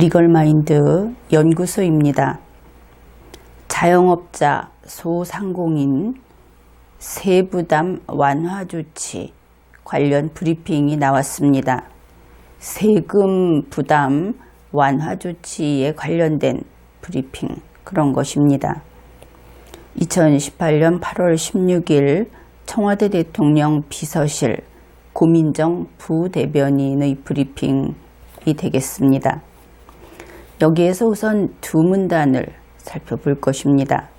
리걸마인드 연구소입니다. 자영업자, 소상공인 세부담 완화 조치 관련 브리핑이 나왔습니다. 세금 부담 완화 조치에 관련된 브리핑, 그런 것입니다. 2018년 8월 16일 청와대 대통령 비서실 고민정 부대변인의 브리핑이 되겠습니다. 여기에서 우선 두 문단을 살펴볼 것입니다.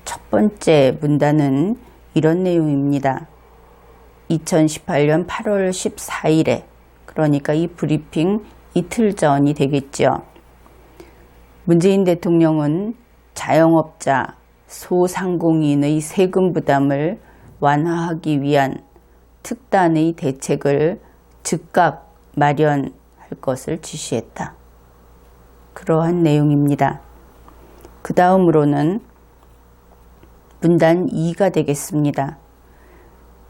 첫 번째 문단은 이런 내용입니다. 2018년 8월 14일에, 그러니까 이 브리핑 이틀 전이 되겠죠. 문재인 대통령은 자영업자, 소상공인의 세금 부담을 완화하기 위한 특단의 대책을 즉각 마련할 것을 지시했다. 그러한 내용입니다. 그 다음으로는 문단 2가 되겠습니다.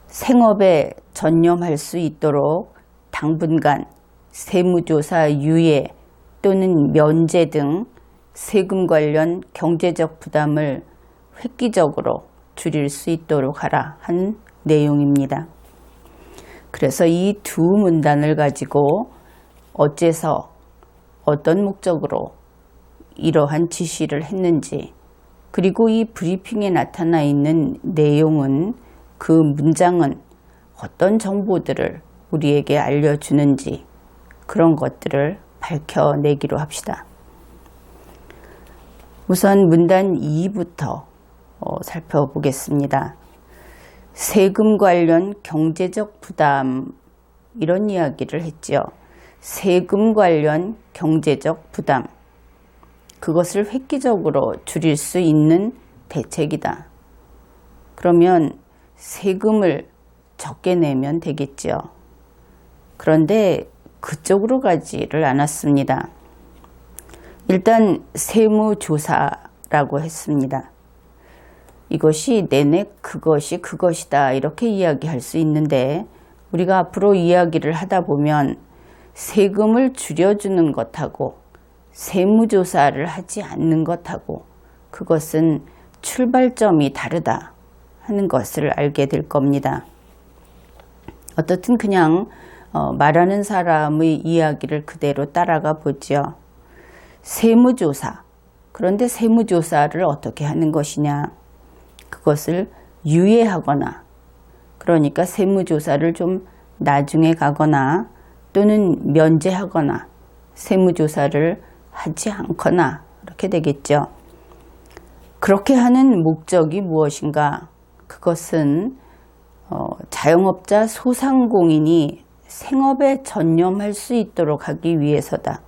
생업에 전념할 수 있도록 당분간 세무조사 유예 또는 면제 등 세금 관련 경제적 부담을 획기적으로 줄일 수 있도록 하라 한 내용입니다. 그래서 이 두 문단을 가지고 어째서 어떤 목적으로 이러한 지시를 했는지, 그리고 이 브리핑에 나타나 있는 내용은, 그 문장은 어떤 정보들을 우리에게 알려주는지, 그런 것들을 밝혀내기로 합시다. 우선 문단 2부터 살펴보겠습니다. 세금 관련 경제적 부담, 이런 이야기를 했죠. 세금 관련 경제적 부담, 그것을 획기적으로 줄일 수 있는 대책이다. 그러면 세금을 적게 내면 되겠죠. 그런데 그쪽으로 가지를 않았습니다. 일단 세무조사라고 했습니다. 이것이 내내 그것이 그것이다, 이렇게 이야기할 수 있는데, 우리가 앞으로 이야기를 하다 보면 세금을 줄여주는 것하고 세무조사를 하지 않는 것하고 그것은 출발점이 다르다 하는 것을 알게 될 겁니다. 어떻든 그냥 말하는 사람의 이야기를 그대로 따라가 보죠. 세무조사, 그런데 세무조사를 어떻게 하는 것이냐, 그것을 유예하거나, 그러니까 세무조사를 좀 나중에 가거나 또는 면제하거나 세무조사를 하지 않거나, 이렇게 되겠죠. 그렇게 하는 목적이 무엇인가? 그것은 자영업자, 소상공인이 생업에 전념할 수 있도록 하기 위해서다.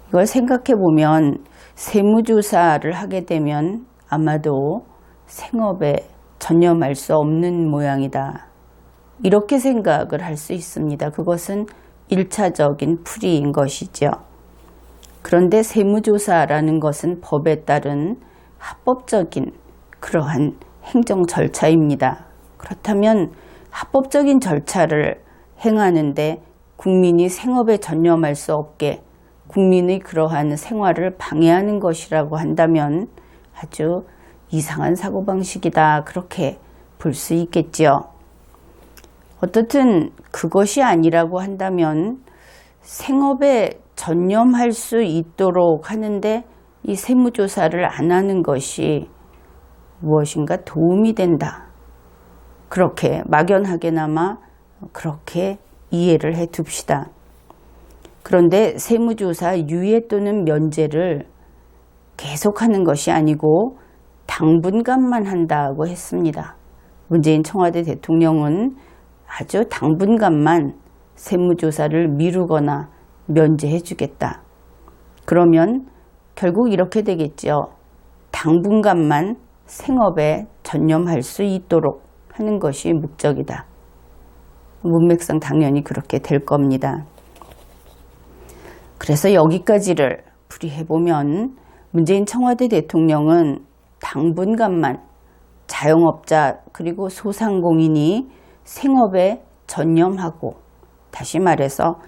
이걸 생각해 보면 세무조사를 하게 되면 아마도 생업에 전념할 수 없는 모양이다, 이렇게 생각을 할 수 있습니다. 그것은 1차적인 풀이인 것이죠. 그런데 세무조사라는 것은 법에 따른 합법적인 그러한 행정 절차입니다. 그렇다면 합법적인 절차를 행하는데 국민이 생업에 전념할 수 없게 국민의 그러한 생활을 방해하는 것이라고 한다면 아주 이상한 사고방식이다, 그렇게 볼 수 있겠지요. 어떻든 그것이 아니라고 한다면 생업에 전념할 수 있도록 하는데 이 세무조사를 안 하는 것이 무엇인가 도움이 된다, 그렇게 막연하게나마 그렇게 이해를 해 둡시다. 그런데 세무조사 유예 또는 면제를 계속하는 것이 아니고 당분간만 한다고 했습니다. 문재인 청와대 대통령은 아주 당분간만 세무조사를 미루거나 면제해 주겠다. 그러면 결국 이렇게 되겠죠. 당분간만 생업에 전념할 수 있도록 하는 것이 목적이다. 문맥상 당연히 그렇게 될 겁니다. 그래서 여기까지를 풀이해보면 문재인 청와대 대통령은 당분간만 자영업자 그리고 소상공인이 생업에 전념하고, 다시 말해서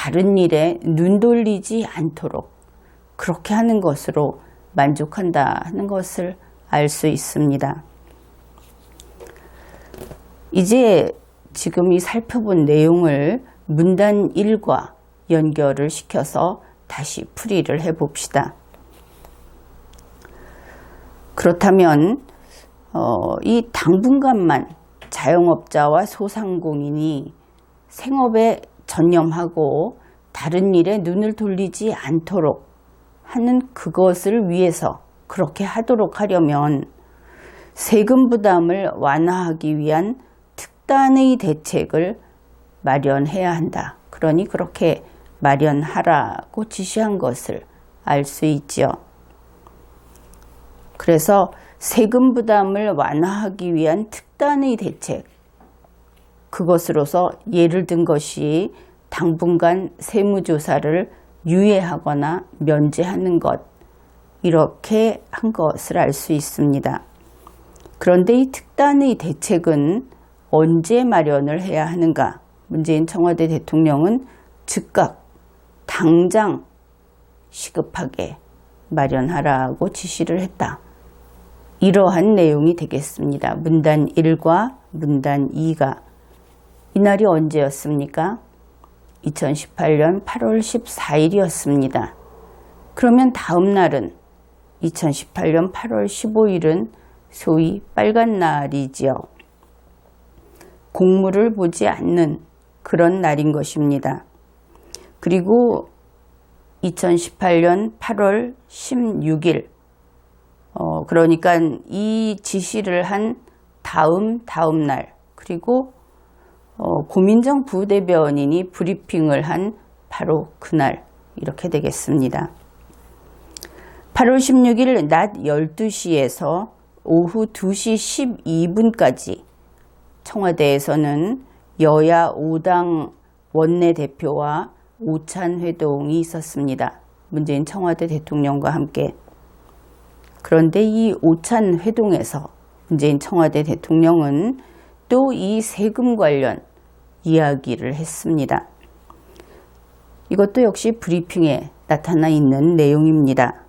다른 일에 눈 돌리지 않도록 그렇게 하는 것으로 만족한다 하는 것을 알 수 있습니다. 이제 지금 이 살펴본 내용을 문단 1과 연결을 시켜서 다시 풀이를 해봅시다. 그렇다면 이 당분간만 자영업자와 소상공인이 생업에 전념하고 다른 일에 눈을 돌리지 않도록 하는 그것을 위해서 그렇게 하도록 하려면 세금 부담을 완화하기 위한 특단의 대책을 마련해야 한다. 그러니 그렇게 마련하라고 지시한 것을 알 수 있죠. 그래서 세금 부담을 완화하기 위한 특단의 대책, 그것으로서 예를 든 것이 당분간 세무조사를 유예하거나 면제하는 것, 이렇게 한 것을 알 수 있습니다. 그런데 이 특단의 대책은 언제 마련을 해야 하는가? 문재인 청와대 대통령은 즉각 당장 시급하게 마련하라고 지시를 했다. 이러한 내용이 되겠습니다. 문단 1과 문단 2가 이날이 언제였습니까? 2018년 8월 14일이었습니다. 그러면 다음 날은 2018년 8월 15일은 소위 빨간 날이지요. 공무를 보지 않는 그런 날인 것입니다. 그리고 2018년 8월 16일 그러니까 이 지시를 한 다음 날, 그리고 고민정 부대변인이 브리핑을 한 바로 그날, 이렇게 되겠습니다. 8월 16일 낮 12시에서 오후 2시 12분까지 청와대에서는 여야 5당 원내대표와 오찬회동이 있었습니다. 문재인 청와대 대통령과 함께. 그런데 이 오찬회동에서 문재인 청와대 대통령은 또 이 세금 관련 이야기를 했습니다. 이것도 역시 브리핑에 나타나 있는 내용입니다.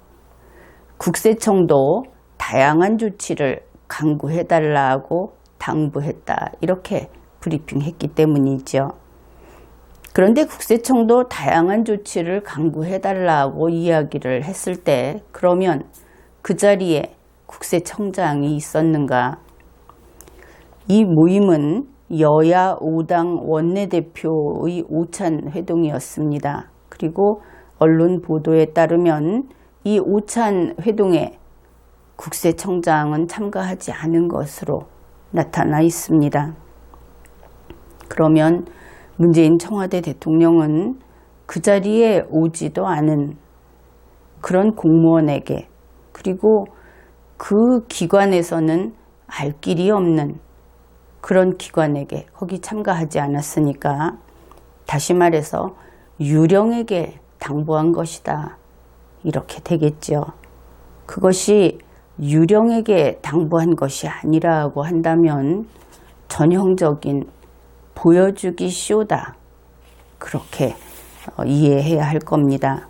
국세청도 다양한 조치를 강구해달라고 당부했다. 이렇게 브리핑했기 때문이죠. 그런데 국세청도 다양한 조치를 강구해달라고 이야기를 했을 때 그러면 그 자리에 국세청장이 있었는가? 이 모임은 여야 5당 원내대표의 오찬회동이었습니다. 그리고 언론 보도에 따르면 이 오찬회동에 국세청장은 참가하지 않은 것으로 나타나 있습니다. 그러면 문재인 청와대 대통령은 그 자리에 오지도 않은 그런 공무원에게, 그리고 그 기관에서는 알 길이 없는 그런 기관에게, 거기 참가하지 않았으니까 다시 말해서 유령에게 당부한 것이다. 이렇게 되겠죠. 그것이 유령에게 당부한 것이 아니라고 한다면 전형적인 보여주기 쇼다. 그렇게 이해해야 할 겁니다.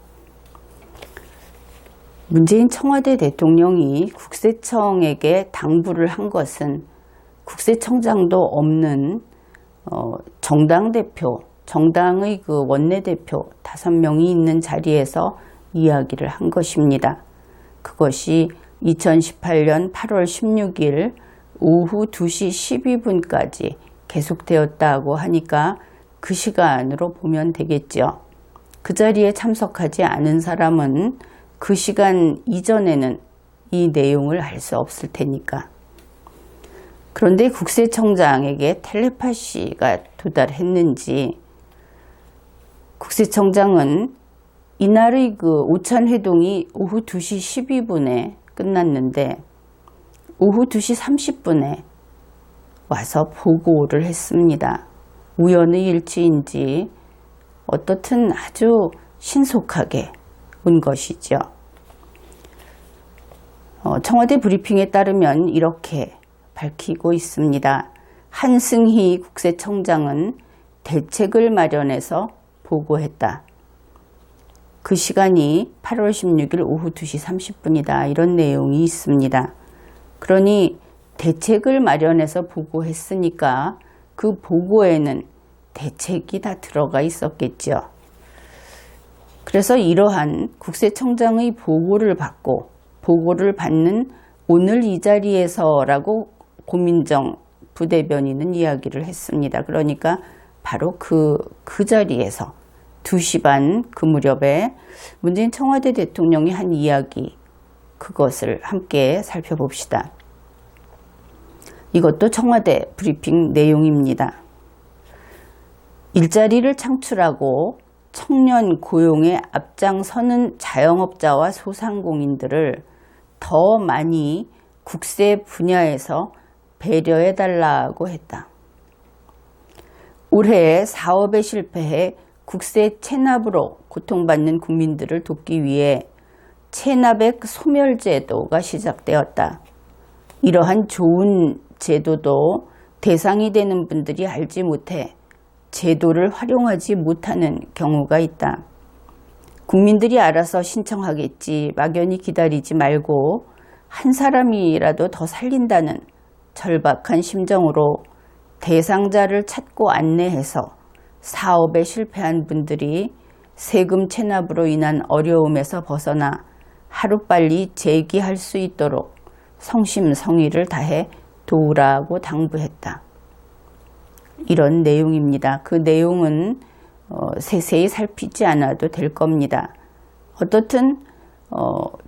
문재인 청와대 대통령이 국세청에게 당부를 한 것은 국세청장도 없는 정당 대표, 정당의 그 원내대표 5명이 있는 자리에서 이야기를 한 것입니다. 그것이 2018년 8월 16일 오후 2시 12분까지 계속되었다고 하니까 그 시간으로 보면 되겠죠. 그 자리에 참석하지 않은 사람은 그 시간 이전에는 이 내용을 알 수 없을 테니까. 그런데 국세청장에게 텔레파시가 도달했는지 국세청장은 이날의 그 오찬회동이 오후 2시 12분에 끝났는데 오후 2시 30분에 와서 보고를 했습니다. 우연의 일치인지 어떻든 아주 신속하게 온 것이죠. 청와대 브리핑에 따르면 이렇게 밝히고 있습니다. 한승희 국세청장은 대책을 마련해서 보고했다. 그 시간이 8월 16일 오후 2시 30분이다. 이런 내용이 있습니다. 그러니 대책을 마련해서 보고했으니까 그 보고에는 대책이 다 들어가 있었겠죠. 그래서 이러한 국세청장의 보고를 받고 보고를 받는 오늘 이 자리에서라고 고민정 부대변인은 이야기를 했습니다. 그러니까 바로 그 자리에서 2시 반 그 무렵에 문재인 청와대 대통령이 한 이야기, 그것을 함께 살펴봅시다. 이것도 청와대 브리핑 내용입니다. 일자리를 창출하고 청년 고용에 앞장서는 자영업자와 소상공인들을 더 많이 국세 분야에서 배려해달라고 했다. 올해 사업에 실패해 국세 체납으로 고통받는 국민들을 돕기 위해 체납액 소멸제도가 시작되었다. 이러한 좋은 제도도 대상이 되는 분들이 알지 못해 제도를 활용하지 못하는 경우가 있다. 국민들이 알아서 신청하겠지 막연히 기다리지 말고 한 사람이라도 더 살린다는 절박한 심정으로 대상자를 찾고 안내해서 사업에 실패한 분들이 세금 체납으로 인한 어려움에서 벗어나 하루빨리 재기할 수 있도록 성심성의를 다해 도우라고 당부했다. 이런 내용입니다. 그 내용은 세세히 살피지 않아도 될 겁니다. 어떻든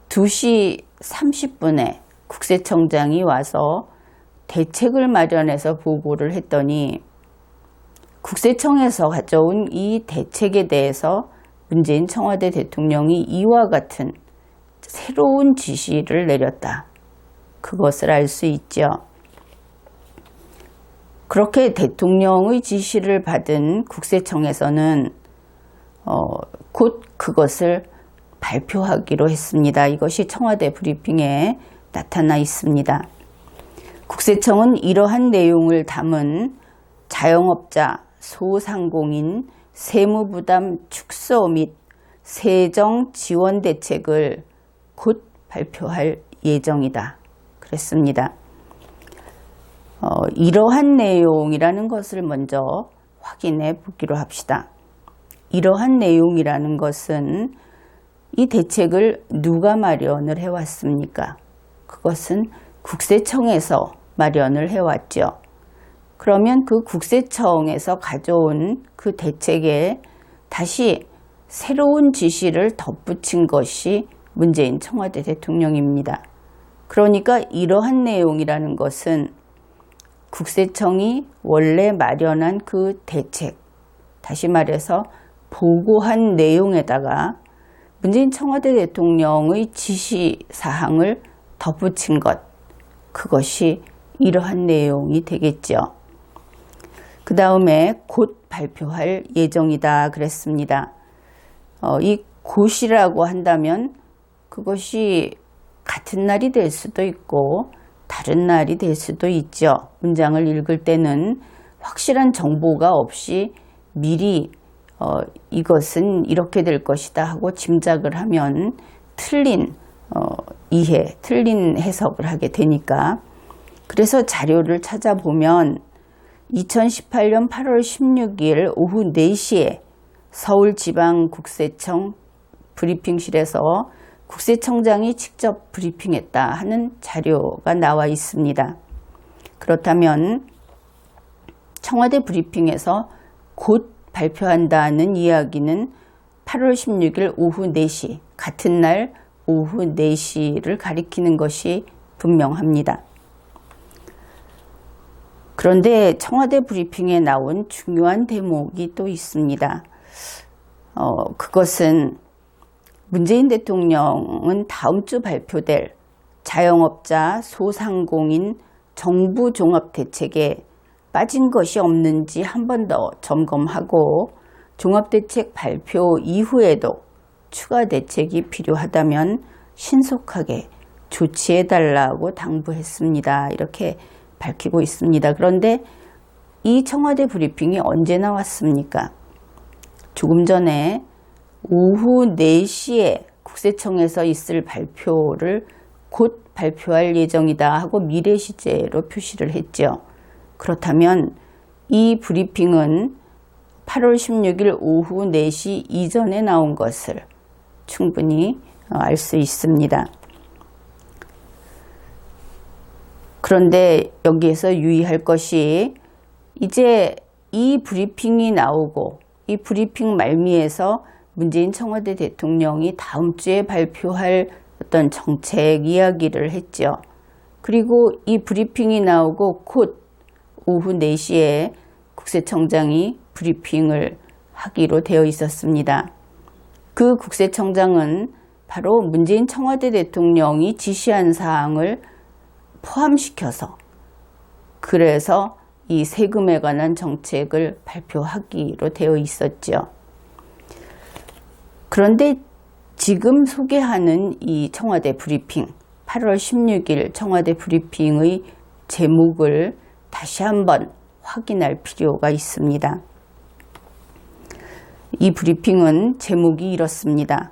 2시 30분에 국세청장이 와서 대책을 마련해서 보고를 했더니 국세청에서 가져온 이 대책에 대해서 문재인 청와대 대통령이 이와 같은 새로운 지시를 내렸다. 그것을 알 수 있죠. 그렇게 대통령의 지시를 받은 국세청에서는 곧 그것을 발표하기로 했습니다. 이것이 청와대 브리핑에 나타나 있습니다. 국세청은 이러한 내용을 담은 자영업자, 소상공인, 세무부담 축소 및 세정 지원 대책을 곧 발표할 예정이다. 그랬습니다. 이러한 내용이라는 것을 먼저 확인해 보기로 합시다. 이러한 내용이라는 것은 이 대책을 누가 마련을 해왔습니까? 그것은 국세청에서 마련을 해왔죠. 그러면 그 국세청에서 가져온 그 대책에 다시 새로운 지시를 덧붙인 것이 문재인 청와대 대통령입니다. 그러니까 이러한 내용이라는 것은 국세청이 원래 마련한 그 대책, 다시 말해서 보고한 내용에다가 문재인 청와대 대통령의 지시사항을 덧붙인 것, 그것이 이러한 내용이 되겠죠. 그 다음에 곧 발표할 예정이다 그랬습니다. 이 곧이라고 한다면 그것이 같은 날이 될 수도 있고 다른 날이 될 수도 있죠. 문장을 읽을 때는 확실한 정보가 없이 미리 이것은 이렇게 될 것이다 하고 짐작을 하면 틀린 이해, 틀린 해석을 하게 되니까. 그래서 자료를 찾아보면 2018년 8월 16일 오후 4시에 서울지방국세청 브리핑실에서 국세청장이 직접 브리핑했다 하는 자료가 나와 있습니다. 그렇다면 청와대 브리핑에서 곧 발표한다는 이야기는 8월 16일 오후 4시, 같은 날 오후 4시를 가리키는 것이 분명합니다. 그런데 청와대 브리핑에 나온 중요한 대목이 또 있습니다. 그것은 문재인 대통령은 다음 주 발표될 자영업자, 소상공인 정부 종합대책에 빠진 것이 없는지 한 번 더 점검하고 종합대책 발표 이후에도 추가 대책이 필요하다면 신속하게 조치해달라고 당부했습니다. 이렇게 밝히고 있습니다. 그런데 이 청와대 브리핑이 언제 나왔습니까? 조금 전에 오후 4시에 국세청에서 있을 발표를 곧 발표할 예정이다 하고 미래 시제로 표시를 했죠. 그렇다면 이 브리핑은 8월 16일 오후 4시 이전에 나온 것을 충분히 알 수 있습니다. 그런데 여기에서 유의할 것이 이제 이 브리핑이 나오고 이 브리핑 말미에서 문재인 청와대 대통령이 다음 주에 발표할 어떤 정책 이야기를 했죠. 그리고 이 브리핑이 나오고 곧 오후 4시에 국세청장이 브리핑을 하기로 되어 있었습니다. 그 국세청장은 바로 문재인 청와대 대통령이 지시한 사항을 포함시켜서 그래서 이 세금에 관한 정책을 발표하기로 되어 있었죠. 그런데 지금 소개하는 이 청와대 브리핑, 8월 16일 청와대 브리핑의 제목을 다시 한번 확인할 필요가 있습니다. 이 브리핑은 제목이 이렇습니다.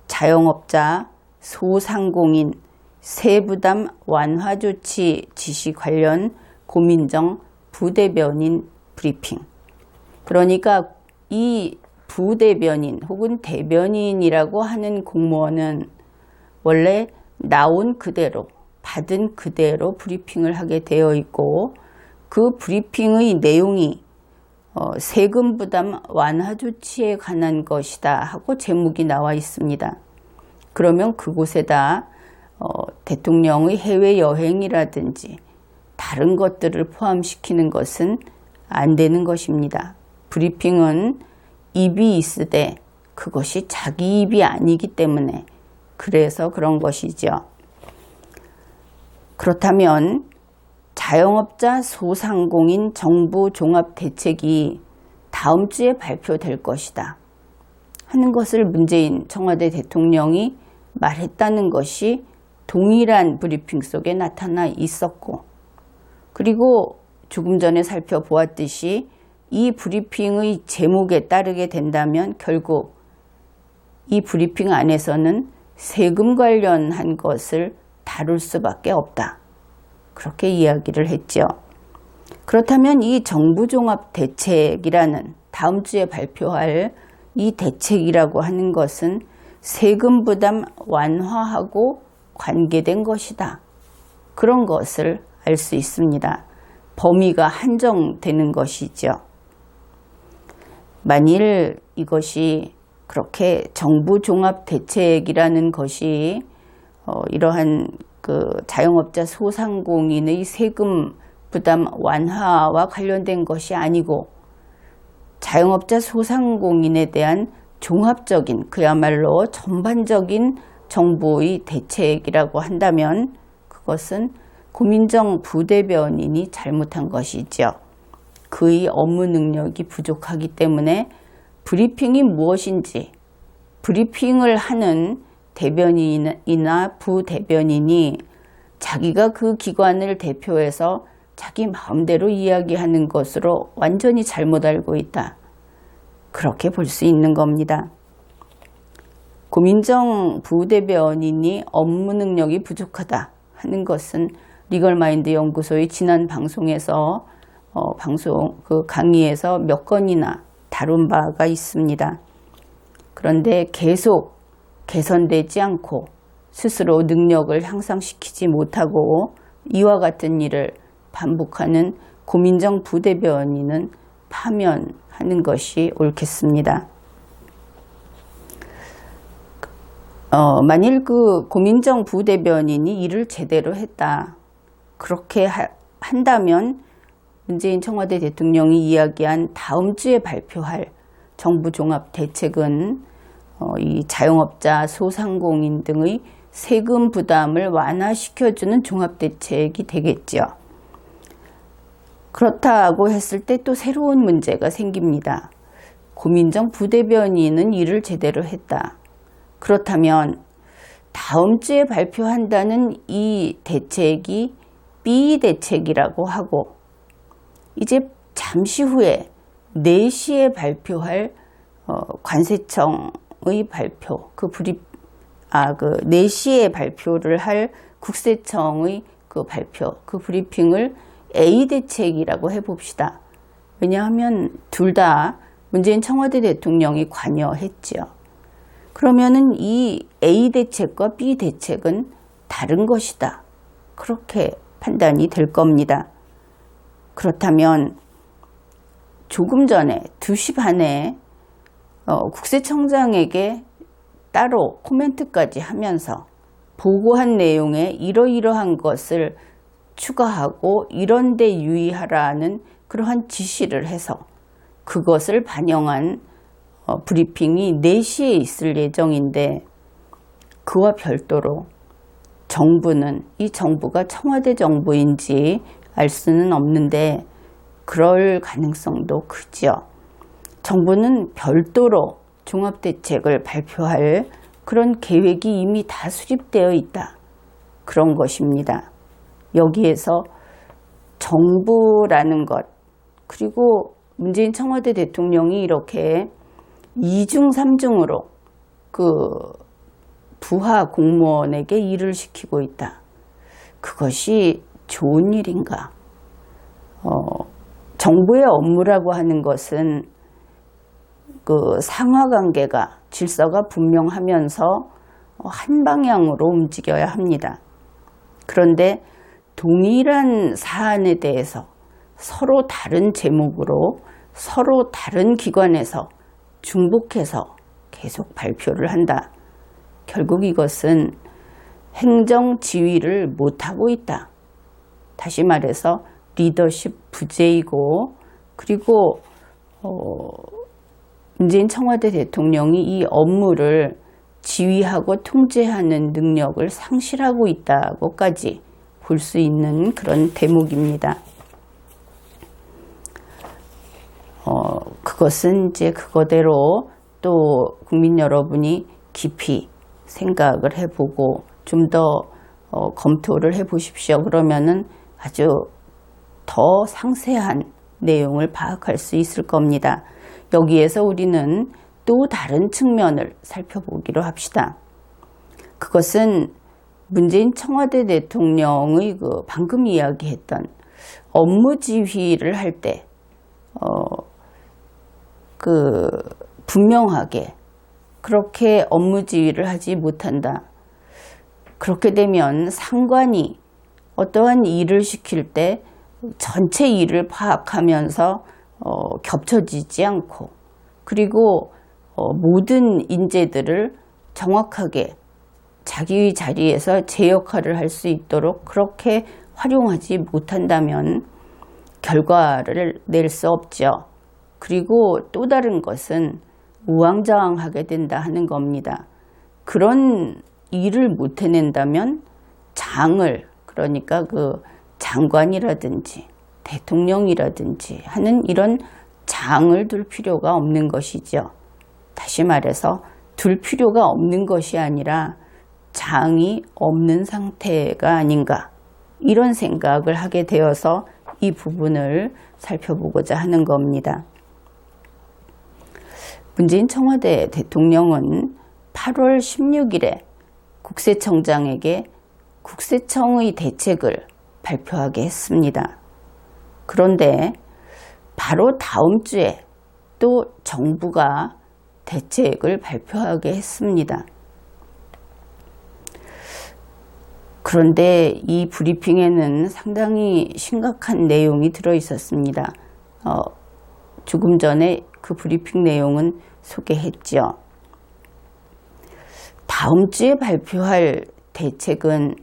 자영업자, 소상공인, 세부담 완화 조치 지시 관련 고민정 부대변인 브리핑. 그러니까 이 부대변인 혹은 대변인이라고 하는 공무원은 원래 나온 그대로, 받은 그대로 브리핑을 하게 되어 있고 그 브리핑의 내용이 세금 부담 완화 조치에 관한 것이다 하고 제목이 나와 있습니다. 그러면 그곳에다 대통령의 해외여행이라든지 다른 것들을 포함시키는 것은 안 되는 것입니다. 브리핑은 입이 있으되 그것이 자기 입이 아니기 때문에 그래서 그런 것이죠. 그렇다면 자영업자 소상공인 정부 종합대책이 다음 주에 발표될 것이다 하는 것을 문재인 청와대 대통령이 말했다는 것이 동일한 브리핑 속에 나타나 있었고, 그리고 조금 전에 살펴보았듯이 이 브리핑의 제목에 따르게 된다면 결국 이 브리핑 안에서는 세금 관련한 것을 다룰 수밖에 없다. 그렇게 이야기를 했죠. 그렇다면 이 정부종합대책이라는 다음 주에 발표할 이 대책이라고 하는 것은 세금 부담 완화하고 관계된 것이다. 그런 것을 알 수 있습니다. 범위가 한정되는 것이죠. 만일 이것이 그렇게 정부종합대책이라는 것이 이러한 그 자영업자 소상공인의 세금 부담 완화와 관련된 것이 아니고 자영업자 소상공인에 대한 종합적인 그야말로 전반적인 정부의 대책이라고 한다면 그것은 고민정 부대변인이 잘못한 것이죠. 그의 업무 능력이 부족하기 때문에 브리핑이 무엇인지 브리핑을 하는 대변인이나 부대변인이 자기가 그 기관을 대표해서 자기 마음대로 이야기하는 것으로 완전히 잘못 알고 있다. 그렇게 볼 수 있는 겁니다. 고민정 부대변인이 업무 능력이 부족하다 하는 것은 리걸마인드 연구소의 지난 방송에서 강의에서 몇 건이나 다룬 바가 있습니다. 그런데 계속 개선되지 않고 스스로 능력을 향상시키지 못하고 이와 같은 일을 반복하는 고민정 부대변인은 파면하는 것이 옳겠습니다. 만일 그 고민정 부대변인이 일을 제대로 했다. 그렇게 한다면 문재인 청와대 대통령이 이야기한 다음 주에 발표할 정부 종합 대책은 이 자영업자, 소상공인 등의 세금 부담을 완화시켜주는 종합 대책이 되겠죠. 그렇다고 했을 때 또 새로운 문제가 생깁니다. 고민정 부대변인은 일을 제대로 했다. 그렇다면 다음 주에 발표한다는 이 대책이 B 대책이라고 하고 이제 잠시 후에 4시에 발표할 관세청의 발표, 그 4시에 발표를 할 국세청의 그 발표, 그 브리핑을 A 대책이라고 해봅시다. 왜냐하면 둘 다 문재인 청와대 대통령이 관여했죠. 그러면은 이 A 대책과 B 대책은 다른 것이다. 그렇게 판단이 될 겁니다. 그렇다면 조금 전에 2시 반에 국세청장에게 따로 코멘트까지 하면서 보고한 내용에 이러이러한 것을 추가하고 이런 데 유의하라는 그러한 지시를 해서 그것을 반영한 브리핑이 4시에 있을 예정인데, 그와 별도로 정부는, 이 정부가 청와대 정부인지 알 수는 없는데 그럴 가능성도 크죠. 정부는 별도로 종합대책을 발표할 그런 계획이 이미 다 수립되어 있다. 그런 것입니다. 여기에서 정부라는 것, 그리고 문재인 청와대 대통령이 이렇게 2중 3중으로 그 부하 공무원에게 일을 시키고 있다. 그것이 좋은 일인가? 정부의 업무라고 하는 것은 그 상하관계가, 질서가 분명하면서 한 방향으로 움직여야 합니다. 그런데 동일한 사안에 대해서 서로 다른 제목으로 서로 다른 기관에서 중복해서 계속 발표를 한다. 결국 이것은 행정 지휘를 못하고 있다. 다시 말해서 리더십 부재이고, 그리고 문재인 청와대 대통령이 이 업무를 지휘하고 통제하는 능력을 상실하고 있다고까지 볼 수 있는 그런 대목입니다. 그것은 이제 그거대로 또 국민 여러분이 깊이 생각을 해보고 좀 더 검토를 해보십시오. 그러면은 아주 더 상세한 내용을 파악할 수 있을 겁니다. 여기에서 우리는 또 다른 측면을 살펴보기로 합시다. 그것은 문재인 청와대 대통령의 그 방금 이야기했던 업무 지휘를 할 때 분명하게 그렇게 업무 지휘를 하지 못한다. 그렇게 되면 상관이 어떠한 일을 시킬 때 전체 일을 파악하면서 겹쳐지지 않고, 그리고 모든 인재들을 정확하게 자기의 자리에서 제 역할을 할 수 있도록 그렇게 활용하지 못한다면 결과를 낼 수 없죠. 그리고 또 다른 것은 우왕좌왕하게 된다 하는 겁니다. 그런 일을 못 해낸다면 장을, 그러니까 그 장관이라든지 대통령이라든지 하는 이런 장을 둘 필요가 없는 것이죠. 다시 말해서 둘 필요가 없는 것이 아니라 장이 없는 상태가 아닌가, 이런 생각을 하게 되어서 이 부분을 살펴보고자 하는 겁니다. 문재인 청와대 대통령은 8월 16일에 국세청장에게 국세청의 대책을 발표하게 했습니다. 그런데 바로 다음 주에 또 정부가 대책을 발표하게 했습니다. 그런데 이 브리핑에는 상당히 심각한 내용이 들어 있었습니다. 조금 전에 그 브리핑 내용은 소개했죠. 다음 주에 발표할 대책은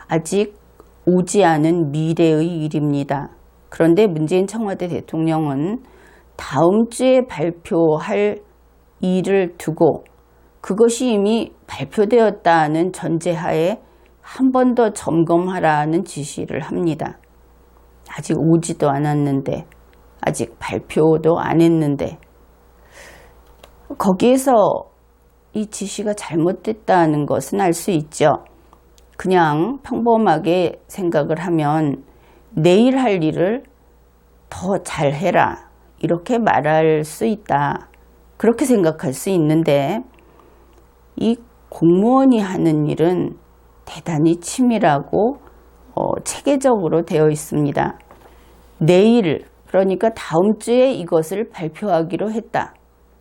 아직 오지 않은 미래의 일입니다. 그런데 문재인 청와대 대통령은 다음 주에 발표할 일을 두고 그것이 이미 발표되었다는 전제하에 한 번 더 점검하라는 지시를 합니다. 아직 오지도 않았는데, 아직 발표도 안 했는데, 거기에서 이 지시가 잘못됐다는 것은 알 수 있죠. 그냥 평범하게 생각을 하면 내일 할 일을 더 잘해라, 이렇게 말할 수 있다. 그렇게 생각할 수 있는데 이 공무원이 하는 일은 대단히 치밀하고 체계적으로 되어 있습니다. 내일, 그러니까 다음 주에 이것을 발표하기로 했다.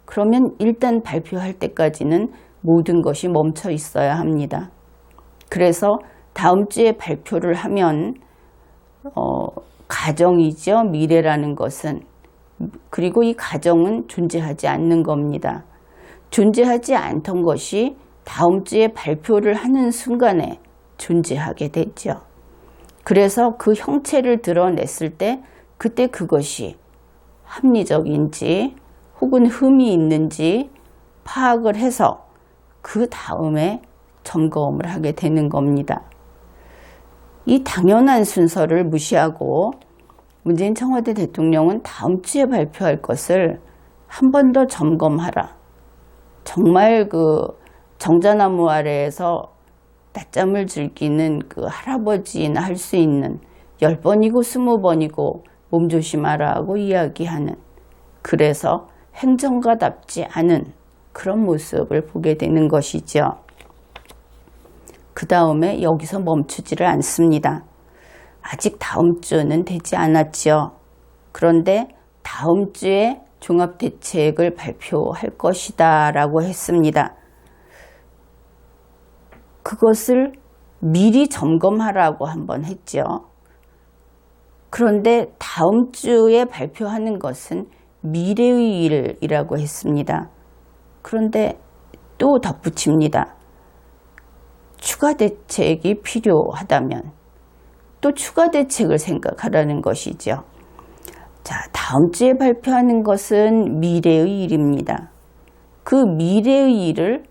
그러면 일단 발표할 때까지는 모든 것이 멈춰 있어야 합니다. 그래서 다음 주에 발표를 하면 가정이죠. 미래라는 것은. 그리고 이 가정은 존재하지 않는 겁니다. 존재하지 않던 것이 다음 주에 발표를 하는 순간에 존재하게 되죠. 그래서 그 형체를 드러냈을 때 그때 그것이 합리적인지 혹은 흠이 있는지 파악을 해서 그 다음에 점검을 하게 되는 겁니다. 이 당연한 순서를 무시하고 문재인 청와대 대통령은 다음 주에 발표할 것을 한 번 더 점검하라. 정말 그 정자나무 아래에서 낮잠을 즐기는 그 할아버지나 할 수 있는 10번이고 20번이고 몸조심하라 하고 이야기하는, 그래서 행정가답지 않은 그런 모습을 보게 되는 것이죠. 그 다음에 여기서 멈추지를 않습니다. 아직 다음 주는 되지 않았죠. 그런데 다음 주에 종합대책을 발표할 것이다 라고 했습니다. 그것을 미리 점검하라고 한번 했죠. 그런데 다음 주에 발표하는 것은 미래의 일이라고 했습니다. 그런데 또 덧붙입니다. 추가 대책이 필요하다면 또 추가 대책을 생각하라는 것이죠. 자, 다음 주에 발표하는 것은 미래의 일입니다. 그 미래의 일을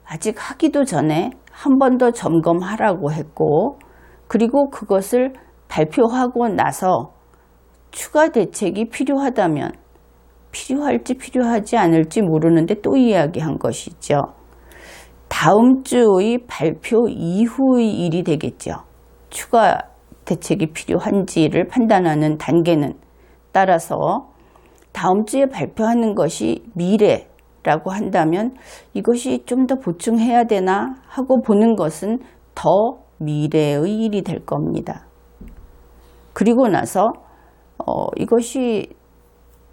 아직 하기도 전에 한 번 더 점검하라고 했고, 그리고 그것을 발표하고 나서 추가 대책이 필요하다면 필요할지 필요하지 않을지 모르는데 또 이야기한 것이죠. 다음 주의 발표 이후의 일이 되겠죠. 추가 대책이 필요한지를 판단하는 단계는, 따라서 다음 주에 발표하는 것이 미래라고 한다면 이것이 좀 더 보충해야 되나 하고 보는 것은 더 미래의 일이 될 겁니다. 그리고 나서 이것이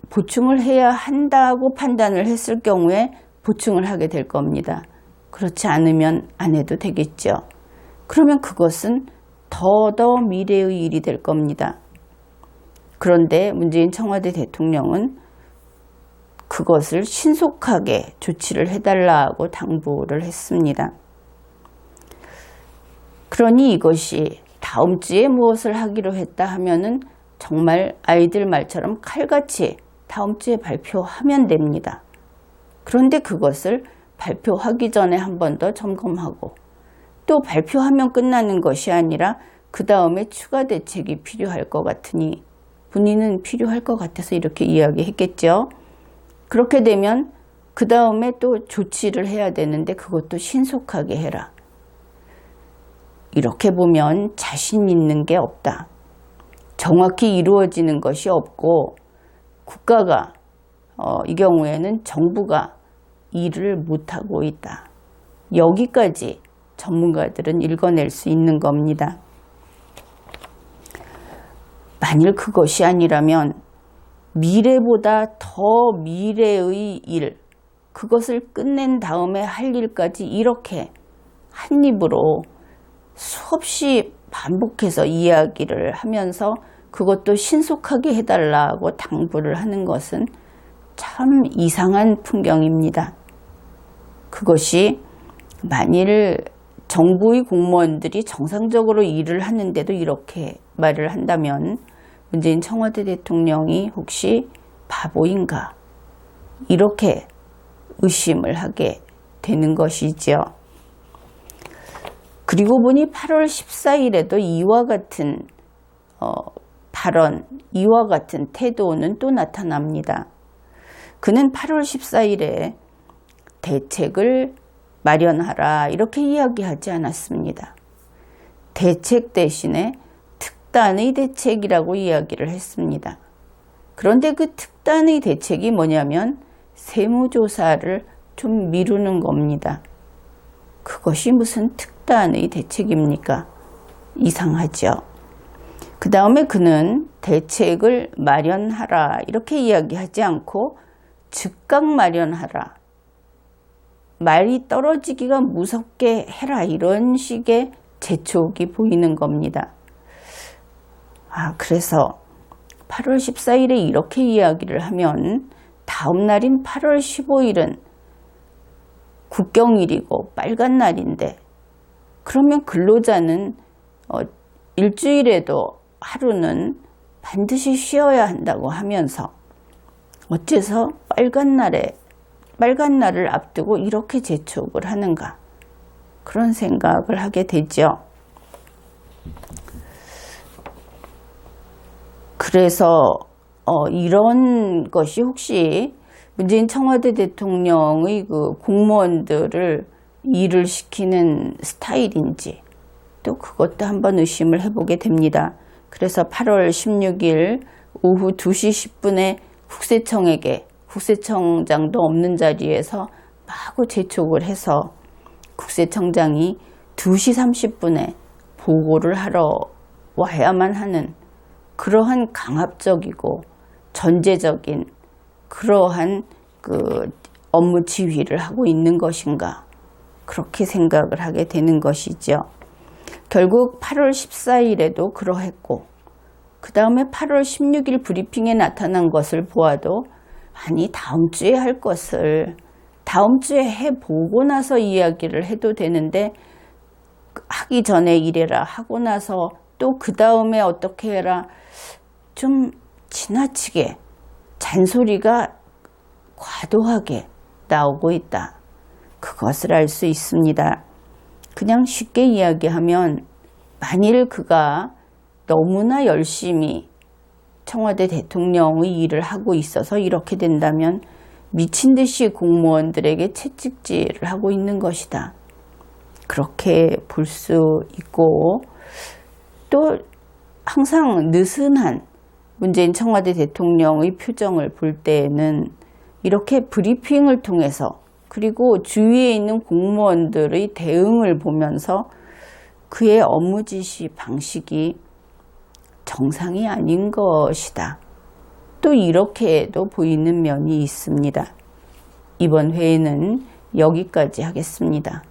보충을 해야 한다고 판단을 했을 경우에 보충을 하게 될 겁니다. 그렇지 않으면 안 해도 되겠죠. 그러면 그것은 더 미래의 일이 될 겁니다. 그런데 문재인 청와대 대통령은 그것을 신속하게 조치를 해달라고 당부를 했습니다. 그러니 이것이 다음 주에 무엇을 하기로 했다 하면은 정말 아이들 말처럼 칼같이 다음 주에 발표하면 됩니다. 그런데 그것을 발표하기 전에 한 번 더 점검하고, 또 발표하면 끝나는 것이 아니라 그 다음에 추가 대책이 필요할 것 같으니, 본인은 필요할 것 같아서 이렇게 이야기했겠죠. 그렇게 되면 그 다음에 또 조치를 해야 되는데 그것도 신속하게 해라. 이렇게 보면 자신 있는 게 없다. 정확히 이루어지는 것이 없고 국가가 이 경우에는 정부가 일을 못하고 있다. 여기까지 전문가들은 읽어낼 수 있는 겁니다. 만일 그것이 아니라면 미래보다 더 미래의 일, 그것을 끝낸 다음에 할 일까지 이렇게 한 입으로 수없이 반복해서 이야기를 하면서 그것도 신속하게 해달라고 당부를 하는 것은 참 이상한 풍경입니다. 그것이 만일 정부의 공무원들이 정상적으로 일을 하는데도 이렇게 말을 한다면 문재인 청와대 대통령이 혹시 바보인가, 이렇게 의심을 하게 되는 것이죠. 그리고 보니 8월 14일에도 이와 같은 발언, 이와 같은 태도는 또 나타납니다. 그는 8월 14일에 대책을 마련하라 이렇게 이야기하지 않았습니다. 대책 대신에 특단의 대책이라고 이야기를 했습니다. 그런데 그 특단의 대책이 뭐냐면 세무조사를 좀 미루는 겁니다. 그것이 무슨 특단의 대책입니까? 이상하죠. 그 다음에 그는 대책을 마련하라 이렇게 이야기하지 않고 즉각 마련하라, 말이 떨어지기가 무섭게 해라 이런 식의 재촉이 보이는 겁니다. 그래서 8월 14일에 이렇게 이야기를 하면 다음 날인 8월 15일은 국경일이고 빨간 날인데, 그러면 근로자는 일주일에도 하루는 반드시 쉬어야 한다고 하면서 어째서 빨간 날을 앞두고 이렇게 재촉을 하는가, 그런 생각을 하게 되죠. 그래서 이런 것이 혹시 문재인 청와대 대통령의 그 공무원들을 일을 시키는 스타일인지 또 그것도 한번 의심을 해보게 됩니다. 그래서 8월 16일 오후 2시 10분에 국세청장도 없는 자리에서 마구 재촉을 해서 국세청장이 2시 30분에 보고를 하러 와야만 하는 그러한 강압적이고 전제적인 그러한 그 업무 지휘를 하고 있는 것인가, 그렇게 생각을 하게 되는 것이죠. 결국 8월 14일에도 그러했고, 그 다음에 8월 16일 브리핑에 나타난 것을 보아도 아니 다음 주에 할 것을 다음 주에 해보고 나서 이야기를 해도 되는데, 하기 전에 이래라, 하고 나서 또 그 다음에 어떻게 해라, 좀 지나치게 잔소리가 과도하게 나오고 있다. 그것을 알 수 있습니다. 그냥 쉽게 이야기하면 만일 그가 너무나 열심히 청와대 대통령의 일을 하고 있어서 이렇게 된다면 미친 듯이 공무원들에게 채찍질을 하고 있는 것이다. 그렇게 볼 수 있고, 또 항상 느슨한 문재인 청와대 대통령의 표정을 볼 때에는 이렇게 브리핑을 통해서, 그리고 주위에 있는 공무원들의 대응을 보면서 그의 업무 지시 방식이 정상이 아닌 것이다, 또 이렇게도 보이는 면이 있습니다. 이번 회에는 여기까지 하겠습니다.